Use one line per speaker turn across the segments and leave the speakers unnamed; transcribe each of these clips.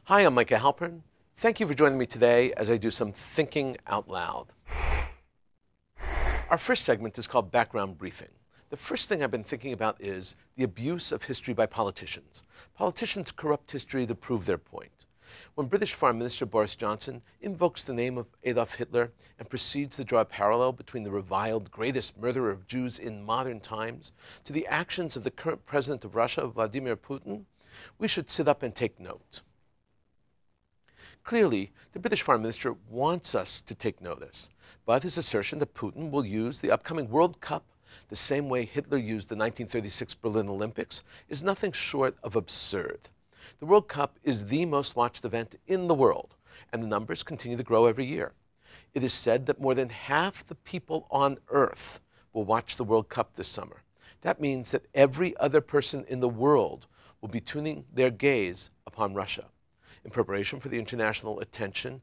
Hi, I'm Micah Halpern. Thank you for joining me today as I do some thinking out loud. Our first segment is called Background Briefing. The first thing I've been thinking about is the abuse of history by politicians. Politicians corrupt history to prove their point. When British Foreign Minister Boris Johnson invokes the name of Adolf Hitler and proceeds to draw a parallel between the reviled greatest murderer of Jews in modern times to the actions of the current president of Russia, Vladimir Putin, we should sit up and take note. Clearly, the British Foreign Minister wants us to take notice, but his assertion that Putin will use the upcoming World Cup the same way Hitler used the 1936 Berlin Olympics is nothing short of absurd. The World Cup is the most watched event in the world, and the numbers continue to grow every year. It is said that more than half the people on Earth will watch the World Cup this summer. That means that every other person in the world will be tuning their gaze upon Russia. In preparation for the international attention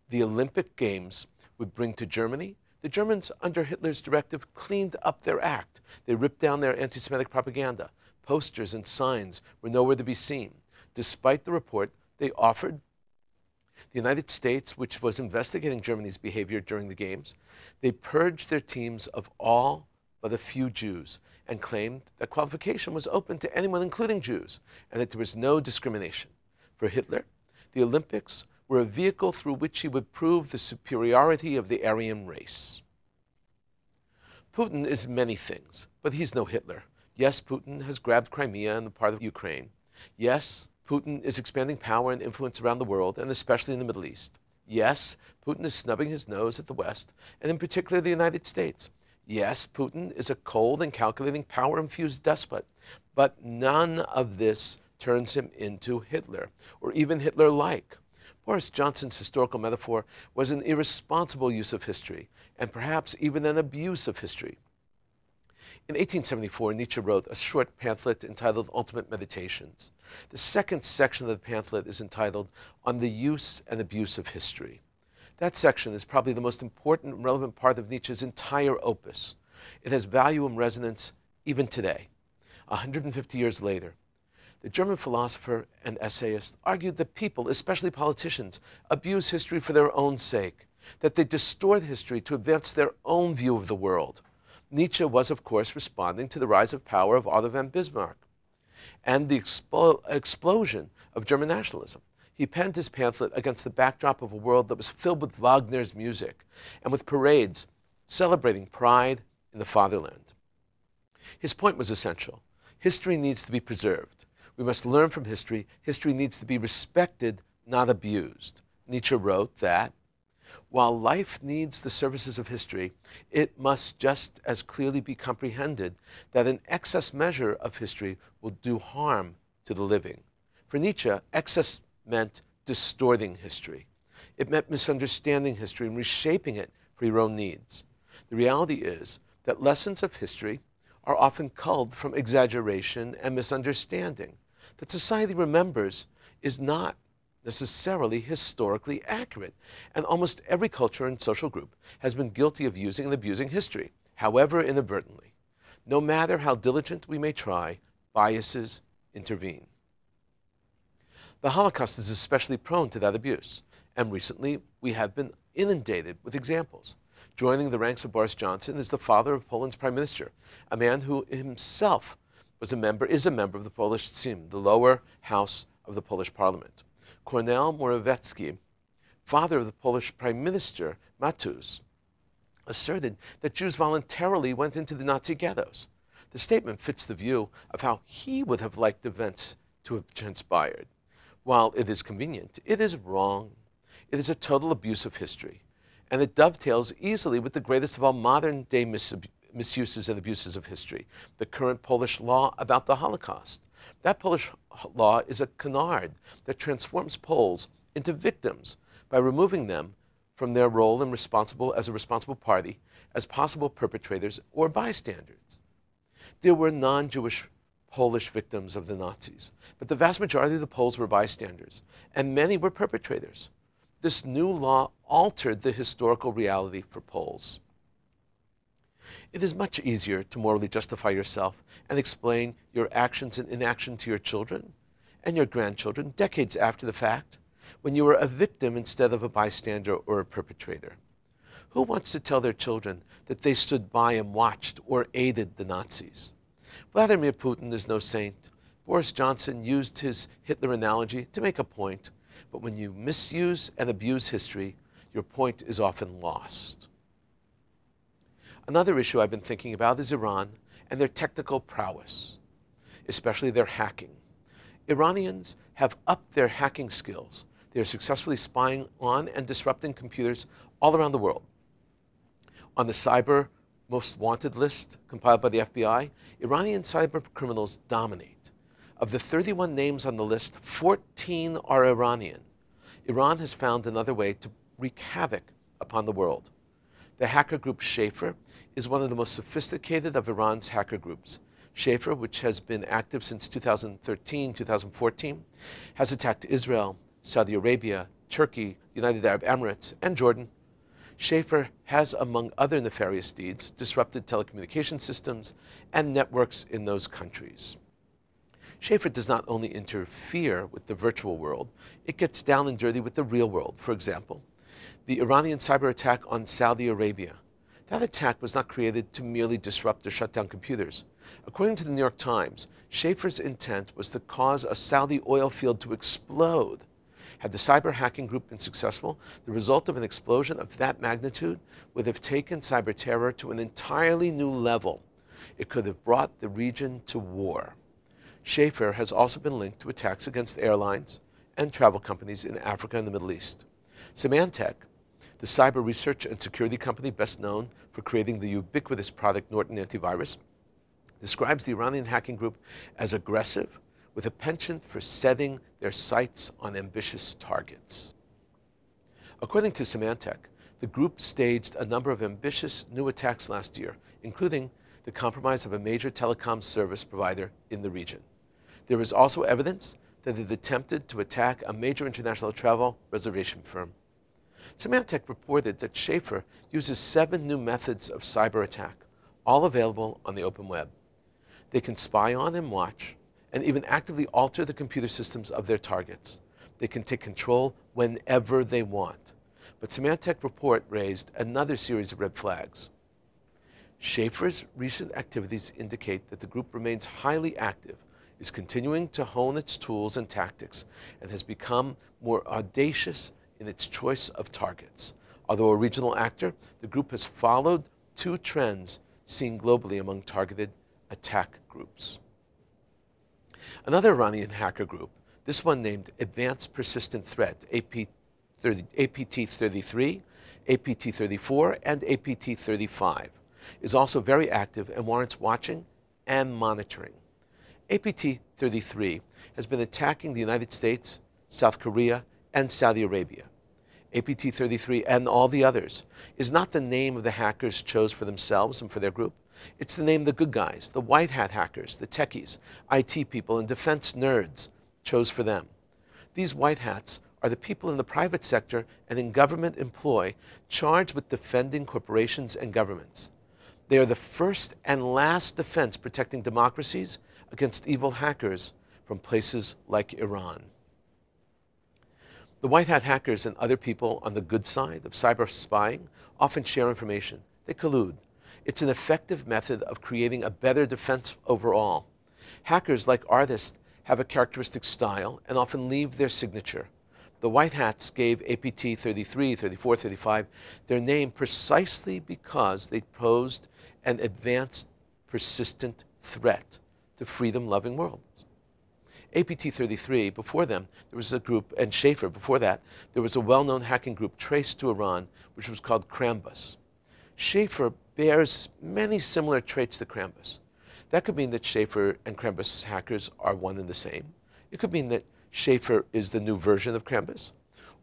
the Olympic Games would bring to Germany, the Germans, under Hitler's directive, cleaned up their act. They ripped down their anti-Semitic propaganda. Posters and signs were nowhere to be seen. Despite the report, they offered the United States, which was investigating Germany's behavior during the Games, they purged their teams of all but a few Jews and claimed that qualification was open to anyone, including Jews, and that there was no discrimination. For Hitler, the Olympics were a vehicle through which he would prove the superiority of the Aryan race. Putin is many things, but he's no Hitler. Yes, Putin has grabbed Crimea and a part of Ukraine. Yes, Putin is expanding power and influence around the world, and especially in the Middle East. Yes, Putin is snubbing his nose at the West, and in particular the United States. Yes, Putin is a cold and calculating, power-infused despot, but none of this turns him into Hitler, or even Hitler-like. Boris Johnson's historical metaphor was an irresponsible use of history, and perhaps even an abuse of history. In 1874, Nietzsche wrote a short pamphlet entitled Ultimate Meditations. The second section of the pamphlet is entitled On the Use and Abuse of History. That section is probably the most important and relevant part of Nietzsche's entire opus. It has value and resonance even today, 150 years later. The German philosopher and essayist argued that people, especially politicians, abuse history for their own sake, that they distort history to advance their own view of the world. Nietzsche was, of course, responding to the rise of power of Otto von Bismarck and the explosion of German nationalism. He penned his pamphlet against the backdrop of a world that was filled with Wagner's music and with parades celebrating pride in the fatherland. His point was essential. History needs to be preserved. We must learn from history. History needs to be respected, not abused. Nietzsche wrote that while life needs the services of history, it must just as clearly be comprehended that an excess measure of history will do harm to the living. For Nietzsche, excess meant distorting history. It meant misunderstanding history and reshaping it for your own needs. The reality is that lessons of history are often culled from exaggeration and misunderstanding. That society remembers is not necessarily historically accurate, and almost every culture and social group has been guilty of using and abusing history, however inadvertently. No matter how diligent we may try, biases intervene. The Holocaust is especially prone to that abuse, and recently we have been inundated with examples. Joining the ranks of Boris Johnson is the father of Poland's prime minister, a man who himself is a member of the Polish Sejm, the lower house of the Polish parliament. Kornel Morawiecki, father of the Polish prime minister Matus, asserted that Jews voluntarily went into the Nazi ghettos. The statement fits the view of how he would have liked events to have transpired. While it is convenient, it is wrong. It is a total abuse of history, and it dovetails easily with the greatest of all modern-day misuses and abuses of history, the current Polish law about the Holocaust. That Polish law is a canard that transforms Poles into victims by removing them from their role as a responsible party, as possible perpetrators or bystanders. There were non-Jewish Polish victims of the Nazis, but the vast majority of the Poles were bystanders, and many were perpetrators. This new law altered the historical reality for Poles. It is much easier to morally justify yourself and explain your actions and inaction to your children and your grandchildren decades after the fact. when you were a victim instead of a bystander or a perpetrator? Who wants to tell their children that they stood by and watched or aided the Nazis? Vladimir Putin is no saint. Boris Johnson used his Hitler analogy to make a point, but when you misuse and abuse history, your point is often lost. Another issue I've been thinking about is Iran and their technical prowess, especially their hacking. Iranians have upped their hacking skills. They are successfully spying on and disrupting computers all around the world. On the cyber most wanted list compiled by the FBI, Iranian cyber criminals dominate. Of the 31 names on the list, 14 are Iranian. Iran has found another way to wreak havoc upon the world. The hacker group Schaefer is one of the most sophisticated of Iran's hacker groups. Schaefer, which has been active since 2013-2014, has attacked Israel, Saudi Arabia, Turkey, United Arab Emirates, and Jordan. Schaefer has, among other nefarious deeds, disrupted telecommunication systems and networks in those countries. Schaefer does not only interfere with the virtual world, it gets down and dirty with the real world. For example, the Iranian cyber attack on Saudi Arabia. That attack was not created to merely disrupt or shut down computers. According to the New York Times, Schaefer's intent was to cause a Saudi oil field to explode. Had the cyber hacking group been successful, the result of an explosion of that magnitude would have taken cyber terror to an entirely new level. It could have brought the region to war. Schaefer has also been linked to attacks against airlines and travel companies in Africa and the Middle East. Symantec, the cyber research and security company best known for creating the ubiquitous product Norton Antivirus, describes the Iranian hacking group as aggressive, with a penchant for setting their sights on ambitious targets. According to Symantec, the group staged a number of ambitious new attacks last year, including the compromise of a major telecom service provider in the region. There is also evidence that it attempted to attack a major international travel reservation firm. Symantec reported that Schaefer uses 7 new methods of cyber attack, all available on the open web. They can spy on and watch, and even actively alter the computer systems of their targets. They can take control whenever they want. But Symantec report raised another series of red flags. Schaefer's recent activities indicate that the group remains highly active, is continuing to hone its tools and tactics, and has become more audacious in its choice of targets. Although a regional actor, the group has followed 2 trends seen globally among targeted attack groups. Another Iranian hacker group, this one named Advanced Persistent Threat, APT-33, APT-34, and APT-35, is also very active and warrants watching and monitoring. APT-33 has been attacking the United States, South Korea, and Saudi Arabia. APT-33 and all the others is not the name of the hackers chose for themselves and for their group. It's the name the good guys, the white hat hackers, the techies, IT people, and defense nerds chose for them. These white hats are the people in the private sector and in government employ charged with defending corporations and governments. They are the first and last defense protecting democracies against evil hackers from places like Iran. The white hat hackers and other people on the good side of cyber spying often share information. They collude. It's an effective method of creating a better defense overall. Hackers, like artists, have a characteristic style and often leave their signature. The white hats gave APT-33, 34, 35 their name precisely because they posed an advanced, persistent threat to freedom-loving worlds. APT-33, before them, there was a group, and Schaefer, before that, there was a well-known hacking group traced to Iran, which was called Krambus. Schaefer bears many similar traits to Krambus. That could mean that Schaefer and Krambus hackers are one and the same. It could mean that Schaefer is the new version of Krambus.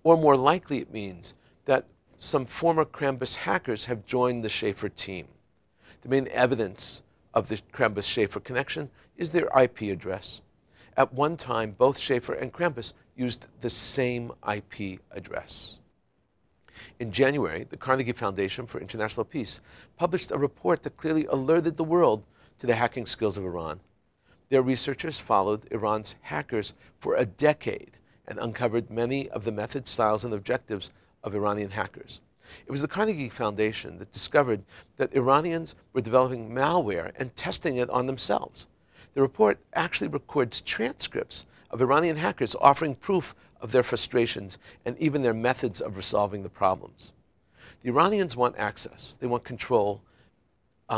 Or more likely it means that some former Krambus hackers have joined the Schaefer team. The main evidence of the Krambus-Schaefer connection is their IP address. At one time, both Schaefer and Krambus used the same IP address. In January, the Carnegie Foundation for International Peace published a report that clearly alerted the world to the hacking skills of Iran. Their researchers followed Iran's hackers for a decade and uncovered many of the methods, styles, and objectives of Iranian hackers. It was the Carnegie Foundation that discovered that Iranians were developing malware and testing it on themselves. The report actually records transcripts of Iranian hackers offering proof of their frustrations and even their methods of resolving the problems. The Iranians want access. They want control.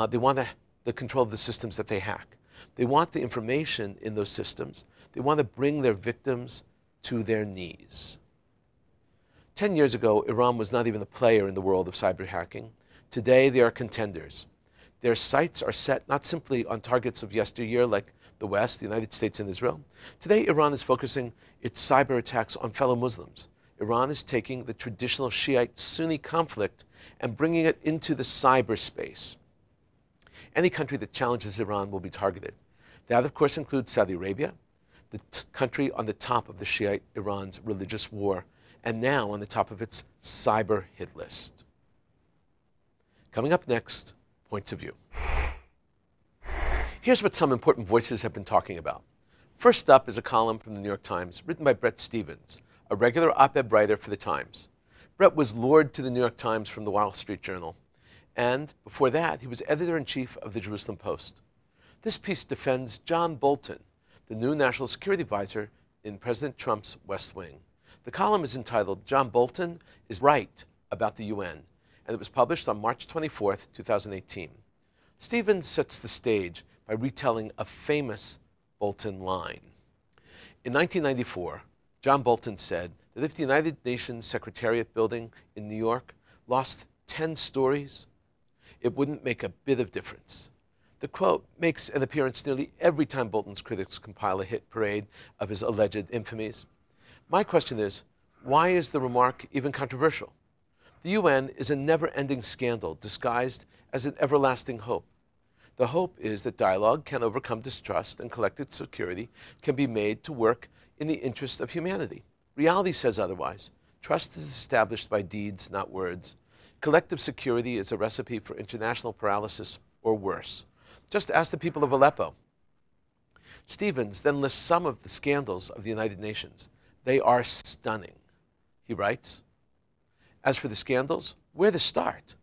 They want the control of the systems that they hack. They want the information in those systems. They want to bring their victims to their knees. 10 years ago, Iran was not even a player in the world of cyber hacking. Today, they are contenders. Their sights are set not simply on targets of yesteryear like the West, the United States, and Israel. Today, Iran is focusing its cyber attacks on fellow Muslims. Iran is taking the traditional Shiite-Sunni conflict and bringing it into the cyberspace. Any country that challenges Iran will be targeted. That, of course, includes Saudi Arabia, the country on the top of the Shiite Iran's religious war, and now on the top of its cyber hit list. Coming up next, Points of View. Here's what some important voices have been talking about. First up is a column from the New York Times written by Bret Stephens, a regular op-ed writer for the Times. Bret was lured to the New York Times from the Wall Street Journal, and before that, he was editor-in-chief of the Jerusalem Post. This piece defends John Bolton, the new national security advisor in President Trump's West Wing. The column is entitled, "John Bolton is Right About the UN," and it was published on March 24th, 2018. Stephens sets the stage by retelling a famous Bolton line. In 1994, John Bolton said that if the United Nations Secretariat building in New York lost 10 stories, it wouldn't make a bit of difference. The quote makes an appearance nearly every time Bolton's critics compile a hit parade of his alleged infamies. My question is, why is the remark even controversial? The UN is a never-ending scandal disguised as an everlasting hope. The hope is that dialogue can overcome distrust and collective security can be made to work in the interest of humanity. Reality says otherwise. Trust is established by deeds, not words. Collective security is a recipe for international paralysis or worse. Just ask the people of Aleppo. Stephens then lists some of the scandals of the United Nations. They are stunning. He writes, as for the scandals, where to start?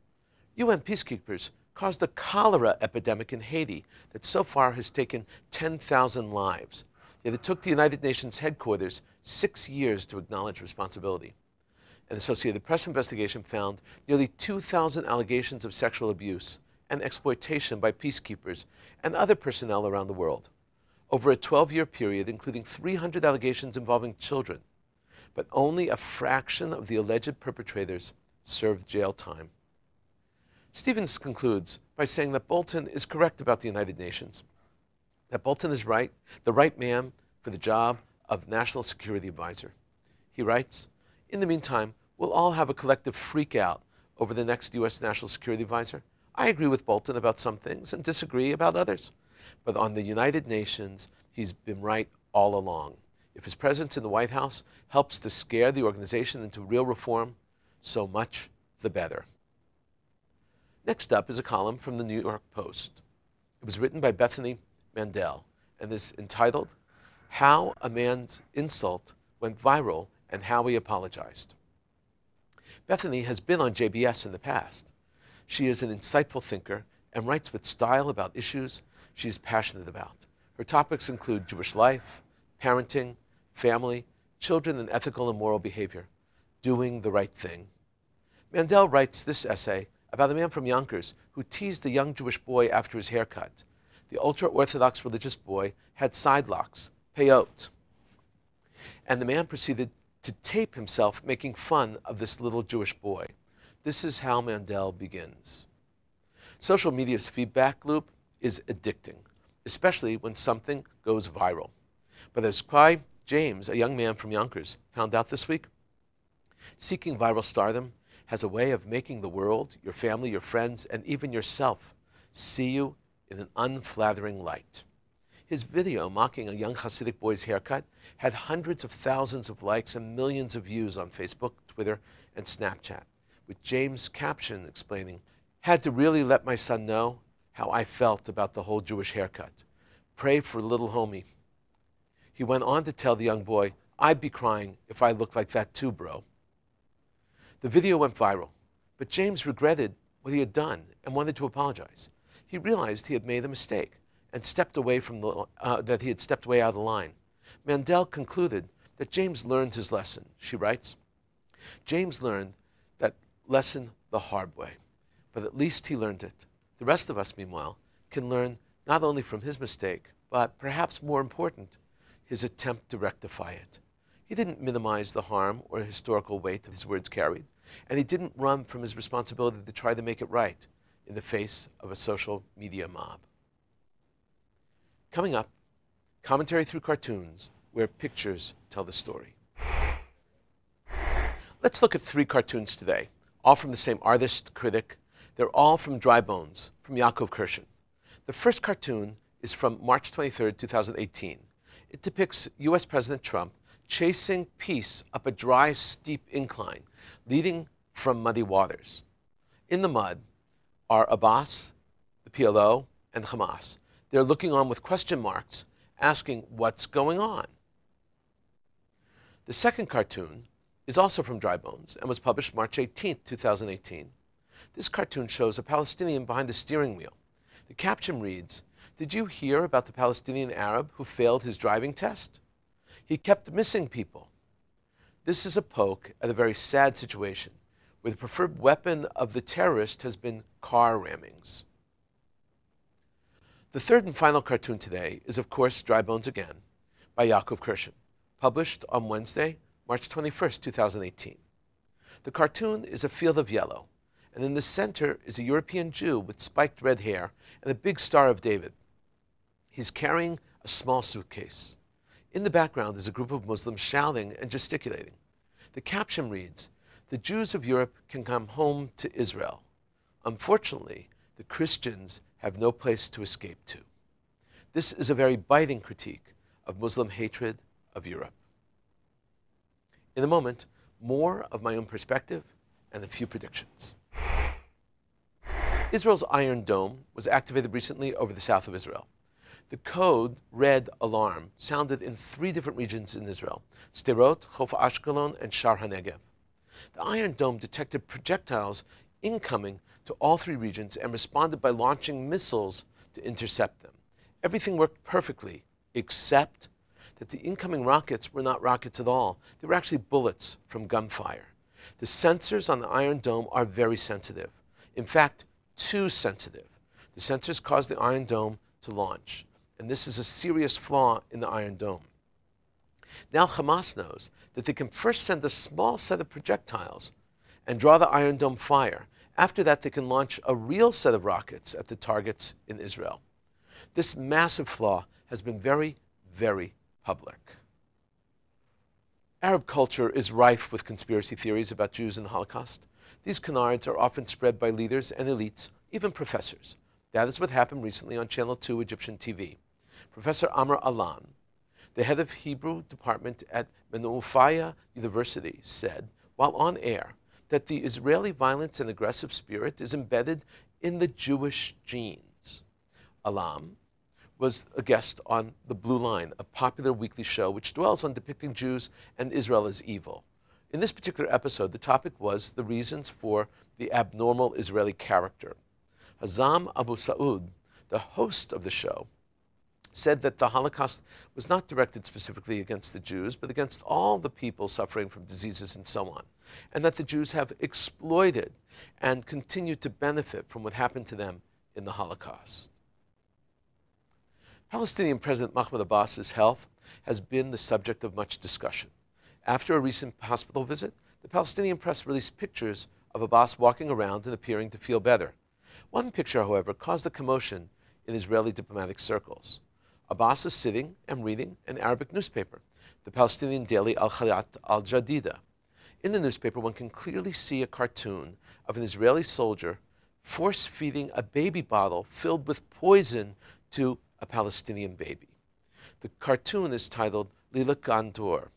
UN peacekeepers caused a cholera epidemic in Haiti that so far has taken 10,000 lives. Yet it took the United Nations headquarters 6 years to acknowledge responsibility. An Associated Press investigation found nearly 2,000 allegations of sexual abuse and exploitation by peacekeepers and other personnel around the world, over a 12-year period, including 300 allegations involving children. But only a fraction of the alleged perpetrators served jail time. Stephens concludes by saying that Bolton is correct about the United Nations, that Bolton is right, the right man for the job of National Security Advisor. He writes, in the meantime, we'll all have a collective freak out over the next U.S. National Security Advisor. I agree with Bolton about some things and disagree about others. But on the United Nations, he's been right all along. If his presence in the White House helps to scare the organization into real reform, so much the better. Next up is a column from the New York Post. It was written by Bethany Mandel and is entitled, How a Man's Insult Went Viral and How He Apologized. Bethany has been on JBS in the past. She is an insightful thinker and writes with style about issues she is passionate about. Her topics include Jewish life, parenting, family, children, and ethical and moral behavior, doing the right thing. Mandel writes this essay about a man from Yonkers who teased a young Jewish boy after his haircut. The ultra-Orthodox religious boy had side locks, peyot, and the man proceeded to tape himself making fun of this little Jewish boy. This is how Mandel begins. Social media's feedback loop is addicting, especially when something goes viral. But as Kai James, a young man from Yonkers, found out this week, seeking viral stardom has a way of making the world, your family, your friends, and even yourself see you in an unflattering light. His video mocking a young Hasidic boy's haircut had hundreds of thousands of likes and millions of views on Facebook, Twitter, and Snapchat, with James' caption explaining, had to really let my son know how I felt about the whole Jewish haircut. Pray for little homie. He went on to tell the young boy, I'd be crying if I looked like that too, bro. The video went viral, but James regretted what he had done and wanted to apologize. He realized he had made a mistake and stepped away from that he had stepped away out of the line. Mandel concluded that James learned his lesson. She writes, James learned that lesson the hard way, but at least he learned it. The rest of us, meanwhile, can learn not only from his mistake, but perhaps more important, his attempt to rectify it. He didn't minimize the harm or historical weight his words carried, and he didn't run from his responsibility to try to make it right in the face of a social media mob. Coming up, commentary through cartoons where pictures tell the story. Let's look at 3 cartoons today, all from the same artist, critic. They're all from Dry Bones, from Yaakov Kirshen. The first cartoon is from March 23, 2018. It depicts U.S. President Trump chasing peace up a dry, steep incline, leading from muddy waters. In the mud are Abbas, the PLO, and Hamas. They're looking on with question marks, asking what's going on. The second cartoon is also from Dry Bones and was published March 18, 2018. This cartoon shows a Palestinian behind the steering wheel. The caption reads, "Did you hear about the Palestinian Arab who failed his driving test? He kept missing people." This is a poke at a very sad situation where the preferred weapon of the terrorist has been car rammings. The third and final cartoon today is, of course, Dry Bones again, by Yaakov Kirshen, published on Wednesday, March 21, 2018. The cartoon is a field of yellow, and in the center is a European Jew with spiked red hair and a big Star of David. He's carrying a small suitcase. In the background is a group of Muslims shouting and gesticulating. The caption reads, "The Jews of Europe can come home to Israel. Unfortunately, the Christians have no place to escape to." This is a very biting critique of Muslim hatred of Europe. In a moment, more of my own perspective and a few predictions. Israel's Iron Dome was activated recently over the south of Israel. The code red alarm sounded in 3 different regions in Israel: Sderot, Chof Ashkelon, and Shar HaNegev. The Iron Dome detected projectiles incoming to all 3 regions and responded by launching missiles to intercept them. Everything worked perfectly, except that the incoming rockets were not rockets at all. They were actually bullets from gunfire. The sensors on the Iron Dome are very sensitive. In fact, too sensitive. The sensors caused the Iron Dome to launch, and this is a serious flaw in the Iron Dome. Now Hamas knows that they can first send a small set of projectiles and draw the Iron Dome fire. After that, they can launch a real set of rockets at the targets in Israel. This massive flaw has been very, very public. Arab culture is rife with conspiracy theories about Jews and the Holocaust. These canards are often spread by leaders and elites, even professors. That is what happened recently on Channel 2 Egyptian TV. Professor Amr Alam, the head of Hebrew department at Menufaya University, said, while on air, that the Israeli violence and aggressive spirit is embedded in the Jewish genes. Alam was a guest on The Blue Line, a popular weekly show which dwells on depicting Jews and Israel as evil. In this particular episode, the topic was the reasons for the abnormal Israeli character. Hazam Abu Saud, the host of the show, said that the Holocaust was not directed specifically against the Jews, but against all the people suffering from diseases and so on, and that the Jews have exploited and continue to benefit from what happened to them in the Holocaust. Palestinian President Mahmoud Abbas's health has been the subject of much discussion. After a recent hospital visit, the Palestinian press released pictures of Abbas walking around and appearing to feel better. One picture, however, caused a commotion in Israeli diplomatic circles. Abbas is sitting and reading an Arabic newspaper, the Palestinian daily Al-Hayat Al-Jadida. In the newspaper, one can clearly see a cartoon of an Israeli soldier force-feeding a baby bottle filled with poison to a Palestinian baby. The cartoon is titled Lila Gandour,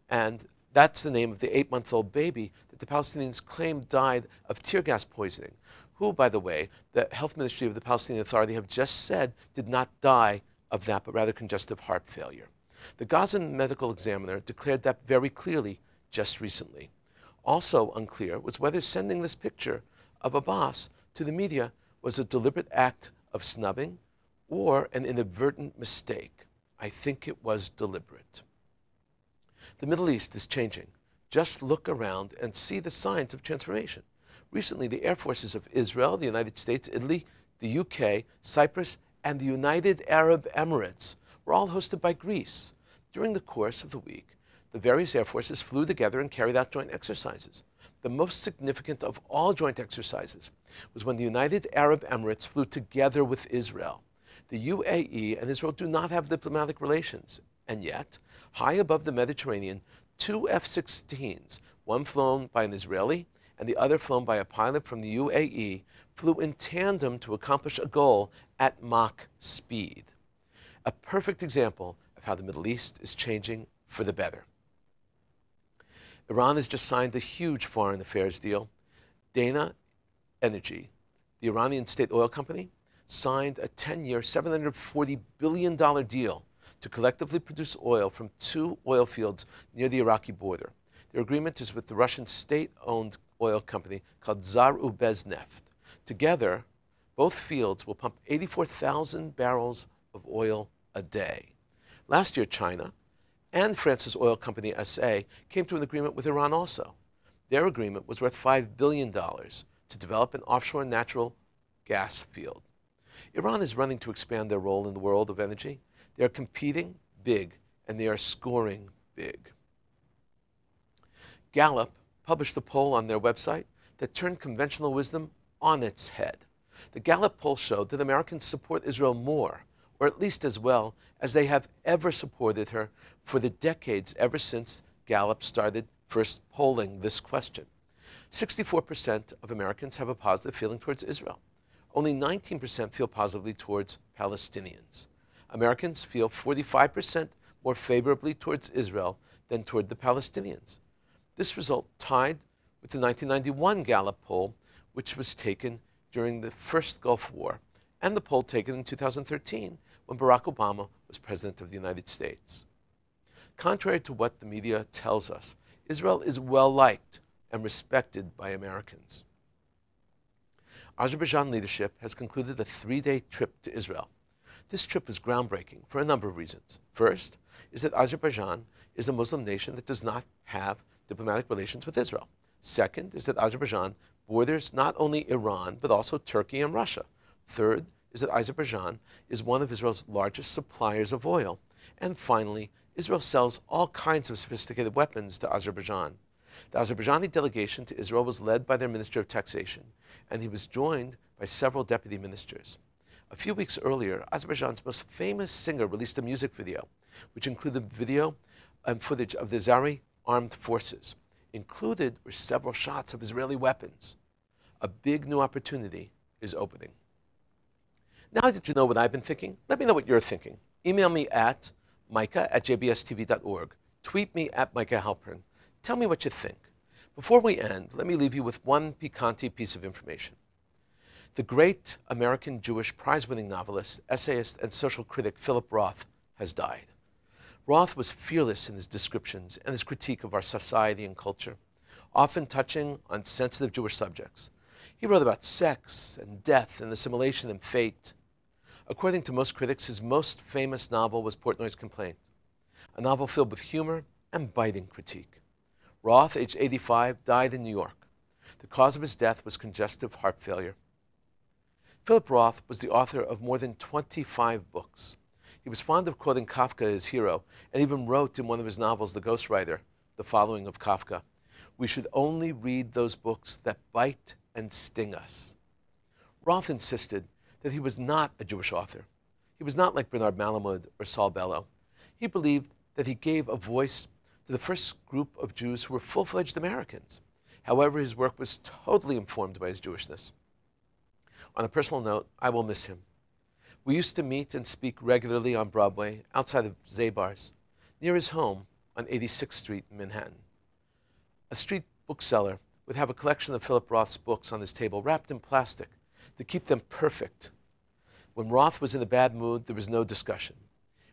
and that's the name of the 8-month-old baby that the Palestinians claim died of tear gas poisoning, who, by the way, the health ministry of the Palestinian Authority have just said did not die of that, but rather congestive heart failure. The Gazan medical examiner declared that very clearly just recently. Also unclear was whether sending this picture of Abbas to the media was a deliberate act of snubbing or an inadvertent mistake. I think it was deliberate. The Middle East is changing. Just look around and see the signs of transformation. Recently, the air forces of Israel, the United States, Italy, the UK, Cyprus, and the United Arab Emirates were all hosted by Greece. During the course of the week, the various air forces flew together and carried out joint exercises. The most significant of all joint exercises was when the United Arab Emirates flew together with Israel. The UAE and Israel do not have diplomatic relations, and yet, high above the Mediterranean, two F-16s, one flown by an Israeli and the other flown by a pilot from the UAE, flew in tandem to accomplish a goal at Mach speed. A perfect example of how the Middle East is changing for the better. Iran has just signed a huge foreign affairs deal. Dana Energy, the Iranian state oil company, signed a 10-year, $740 billion deal to collectively produce oil from two oil fields near the Iraqi border. Their agreement is with the Russian state-owned oil company called Zarubezhneft. Together, both fields will pump 84,000 barrels of oil a day. Last year, China and France's oil company SA came to an agreement with Iran also. Their agreement was worth $5 billion to develop an offshore natural gas field. Iran is running to expand their role in the world of energy. They are competing big, and they are scoring big. Gallup published a poll on their website that turned conventional wisdom on its head. The Gallup poll showed that Americans support Israel more, or at least as well, as they have ever supported her for the decades ever since Gallup started first polling this question. 64% of Americans have a positive feeling towards Israel. Only 19% feel positively towards Palestinians. Americans feel 45% more favorably towards Israel than toward the Palestinians. This result tied with the 1991 Gallup poll, which was taken during the first Gulf War, and the poll taken in 2013 when Barack Obama was President of the United States. Contrary to what the media tells us, Israel is well-liked and respected by Americans. Azerbaijan leadership has concluded a 3-day trip to Israel. This trip is groundbreaking for a number of reasons. First is that Azerbaijan is a Muslim nation that does not have diplomatic relations with Israel. Second is that Azerbaijan borders not only Iran, but also Turkey and Russia. Third is that Azerbaijan is one of Israel's largest suppliers of oil. And finally, Israel sells all kinds of sophisticated weapons to Azerbaijan. The Azerbaijani delegation to Israel was led by their Minister of Taxation, and he was joined by several deputy ministers. A few weeks earlier, Azerbaijan's most famous singer released a music video, which included video and footage of the Azeri armed forces. Included were several shots of Israeli weapons. A big new opportunity is opening. Now that you know what I've been thinking, let me know what you're thinking. Email me at micah@jbstv.org. Tweet me at Micah Halpern. Tell me what you think. Before we end, let me leave you with one piquante piece of information. The great American Jewish prize-winning novelist, essayist, and social critic Philip Roth has died. Roth was fearless in his descriptions and his critique of our society and culture, often touching on sensitive Jewish subjects. He wrote about sex and death and assimilation and fate. According to most critics, his most famous novel was Portnoy's Complaint, a novel filled with humor and biting critique. Roth, aged 85, died in New York. The cause of his death was congestive heart failure. Philip Roth was the author of more than 25 books. He was fond of quoting Kafka as hero, and even wrote in one of his novels, The Ghostwriter, the following of Kafka: "We should only read those books that bite and sting us." Roth insisted that he was not a Jewish author. He was not like Bernard Malamud or Saul Bellow. He believed that he gave a voice to the first group of Jews who were full-fledged Americans. However, his work was totally informed by his Jewishness. On a personal note, I will miss him. We used to meet and speak regularly on Broadway, outside of Zabar's, near his home on 86th Street in Manhattan. A street bookseller would have a collection of Philip Roth's books on his table, wrapped in plastic, to keep them perfect. When Roth was in a bad mood, there was no discussion.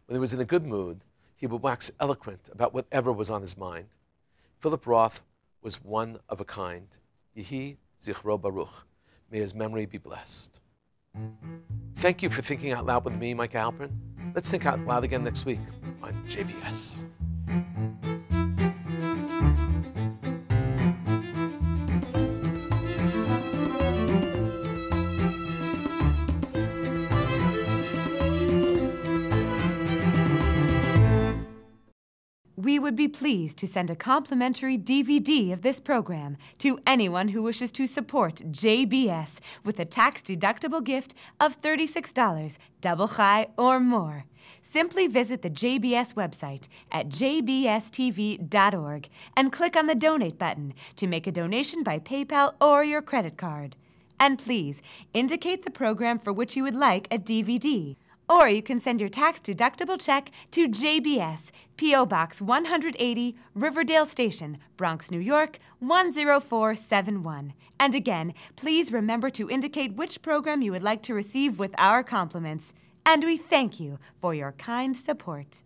When he was in a good mood, He would wax eloquent about whatever was on his mind. Philip Roth was one of a kind. Yehi Zichro Baruch. May his memory be blessed. Thank you for thinking out loud with me, Micah Halpern. Let's think out loud again next week on JBS.
We would be pleased to send a complimentary DVD of this program to anyone who wishes to support JBS with a tax-deductible gift of $36, double high or more. Simply visit the JBS website at jbstv.org and click on the Donate button to make a donation by PayPal or your credit card. And please indicate the program for which you would like a DVD. Or you can send your tax-deductible check to JBS, P.O. Box 180, Riverdale Station, Bronx, New York, 10471. And again, please remember to indicate which program you would like to receive with our compliments. And we thank you for your kind support.